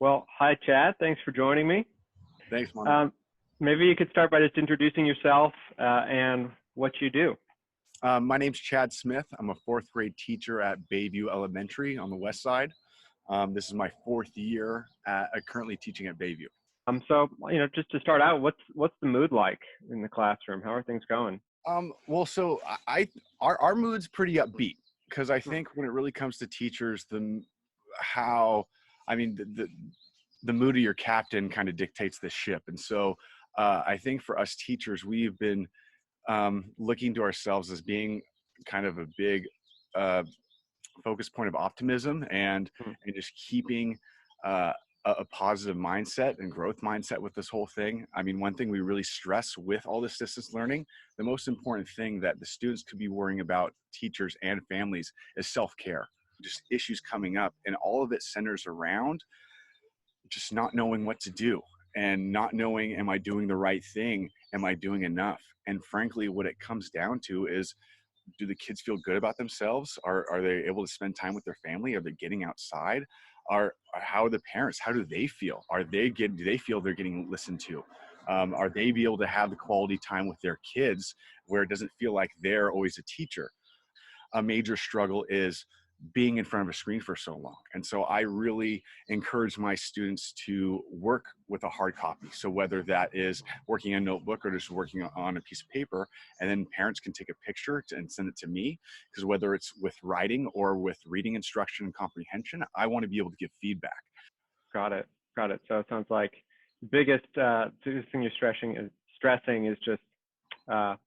Well, hi, Chad. Thanks for joining me. Thanks, Manu. Maybe you could start by just introducing yourself and what you do. My name's Chad Smith. I'm a fourth grade teacher at Bayview Elementary on the west side. This is my fourth year currently teaching at Bayview. Just to start out, what's the mood like in the classroom? How are things going? Our mood's pretty upbeat because I think when it really comes to teachers, the mood of your captain kind of dictates the ship. And so I think for us teachers, we've been looking to ourselves as being kind of a big focus point of optimism and just keeping a positive mindset and growth mindset with this whole thing. I mean, one thing we really stress with all this distance learning, the most important thing that the students could be worrying about, teachers and families, is self-care. Just issues coming up, and all of it centers around just not knowing what to do and not knowing, am I doing the right thing? Am I doing enough? And frankly, what it comes down to is, do the kids feel good about themselves? Are they able to spend time with their family? Are they getting outside? How are the parents? How do they feel? Do they feel they're getting listened to? Are they be able to have the quality time with their kids where it doesn't feel like they're always a teacher? A major struggle is being in front of a screen for so long. And so I really encourage my students to work with a hard copy. So whether that is working in a notebook or just working on a piece of paper, and then parents can take a picture and send it to me, because whether it's with writing or with reading instruction and comprehension, I want to be able to give feedback. Got it. So it sounds like the biggest thing you're stressing is just a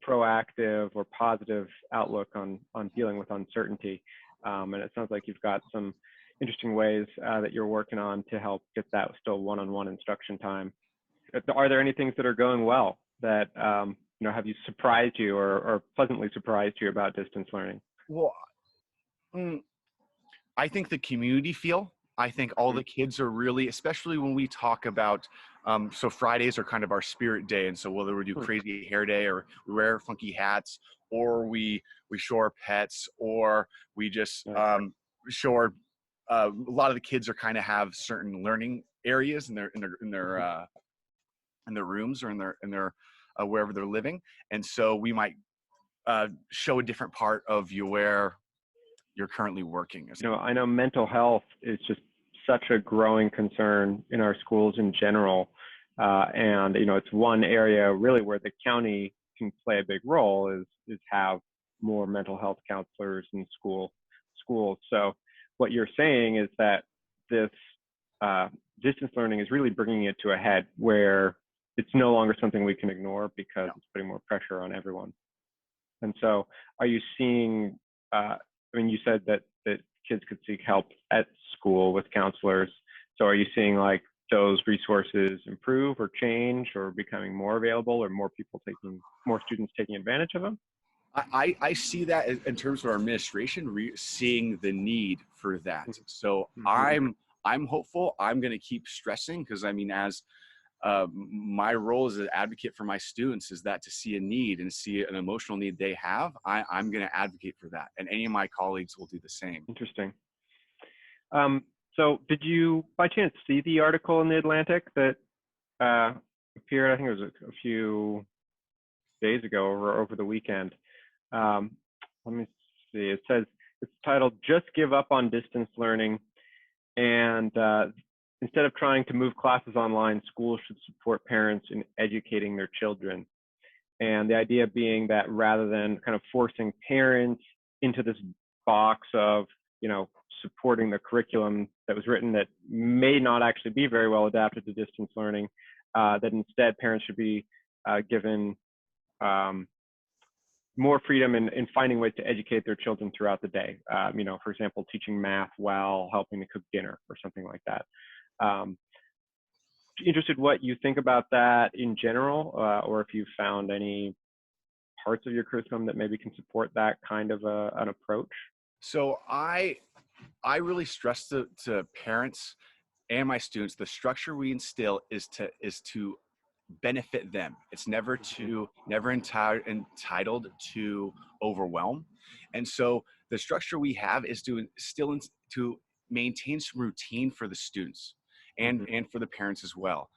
proactive or positive outlook on dealing with uncertainty. And it sounds like you've got some interesting ways that you're working on to help get that still one-on-one instruction time. Are there any things that are going well that have you surprised you or pleasantly surprised you about distance learning? Well, I think the community feel. I think all the kids are really, especially when we talk about, so Fridays are kind of our spirit day. And so whether we do crazy hair day or we wear funky hats, or we show our pets, or we just show our, a lot of the kids are kind of have certain learning areas in their rooms or in their wherever they're living. And so we might show a different part of you where you're currently working. I know mental health is just such a growing concern in our schools in general. And it's one area really where the county can play a big role is have more mental health counselors in schools. So what you're saying is that this distance learning is really bringing it to a head where it's no longer something we can ignore because it's putting more pressure on everyone. And so are you seeing, you said that kids could seek help at school with counselors. So are you seeing like those resources improve or change or becoming more available, or more students taking advantage of them? I see that in terms of our administration, seeing the need for that. So I'm hopeful. I'm going to keep stressing because as my role as an advocate for my students is that to see a need and see an emotional need they have, I'm going to advocate for that. And any of my colleagues will do the same. Interesting. So did you by chance see the article in the Atlantic that appeared, I think it was a few days ago or over the weekend? Let me see. It says, it's titled, "Just Give Up on Distance Learning." And instead of trying to move classes online, schools should support parents in educating their children. And the idea being that rather than kind of forcing parents into this box of, supporting the curriculum that was written that may not actually be very well adapted to distance learning, that instead parents should be given more freedom in finding ways to educate their children throughout the day. For example, teaching math while helping to cook dinner or something like that. Interested what you think about that in general, or if you've found any parts of your curriculum that maybe can support that kind of an approach. So I really stress to parents and my students, the structure we instill is to benefit them. It's never entitled to overwhelm. And so the structure we have is to maintain some routine for the students. and for the parents as well,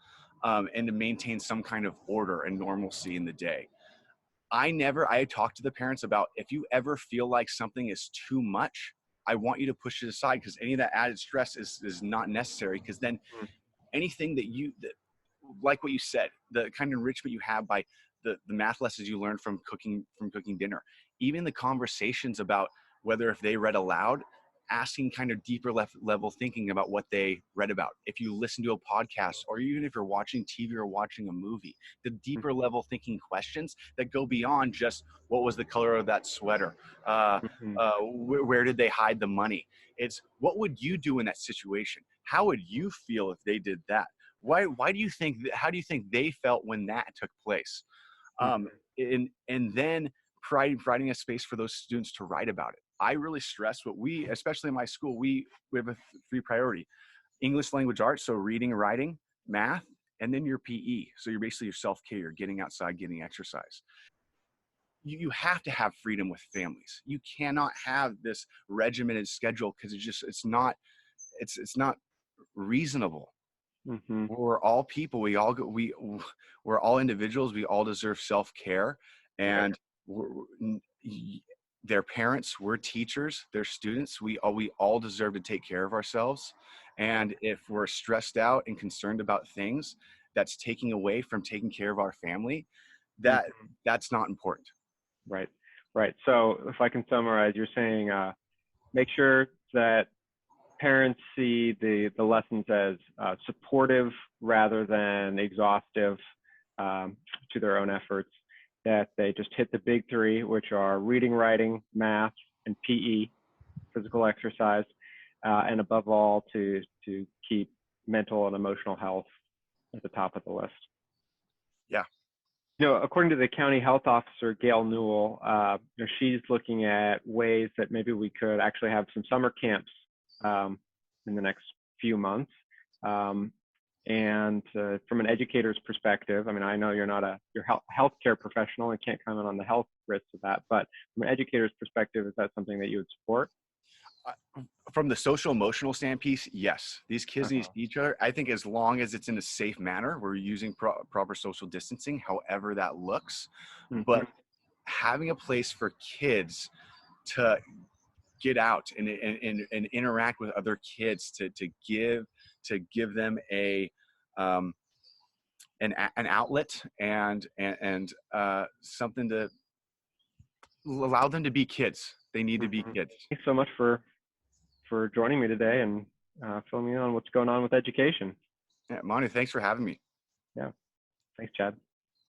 and to maintain some kind of order and normalcy in the day. I talk to the parents about, if you ever feel like something is too much, I want you to push it aside, because any of that added stress is not necessary. Because then anything like what you said, the kind of enrichment you have by the math lessons you learned from cooking dinner, even the conversations about whether if they read aloud, asking kind of deeper level thinking about what they read about. If you listen to a podcast, or even if you're watching TV or watching a movie, the deeper level thinking questions that go beyond just what was the color of that sweater, where did they hide the money. It's, what would you do in that situation? How would you feel if they did that? Why do you think, how do you think they felt when that took place? And then providing a space for those students to write about it. I really stress what we, especially in my school, we have a three priority: English language arts, so reading, writing, math, and then your PE. So you're basically your self-care, you're getting outside, getting exercise. You have to have freedom with families. You cannot have this regimented schedule, because it's not reasonable. We're all people. We're all individuals. We all deserve self-care, and their parents, we're teachers, they're students. We all deserve to take care of ourselves. And if we're stressed out and concerned about things that's taking away from taking care of our family, that's not important. Right. Right. So if I can summarize, you're saying make sure that parents see the lessons as supportive rather than exhaustive to their own efforts, that they just hit the big three, which are reading, writing, math, and PE, physical exercise, and above all, to keep mental and emotional health at the top of the list. Yeah. According to the county health officer, Gail Newell, she's looking at ways that maybe we could actually have some summer camps in the next few months. And from an educator's perspective, I mean, I know you're not you're healthcare professional and can't comment on the health risks of that, but from an educator's perspective, is that something that you would support? From the social emotional standpiece, yes. These kids need each other. I think as long as it's in a safe manner, we're using proper social distancing, however that looks. But having a place for kids to get out and interact with other kids, to give them an outlet and something to allow them to be kids. They need to be kids. Thanks so much for joining me today and filling me in on what's going on with education. Yeah, Manu, thanks for having me. Yeah. Thanks, Chad.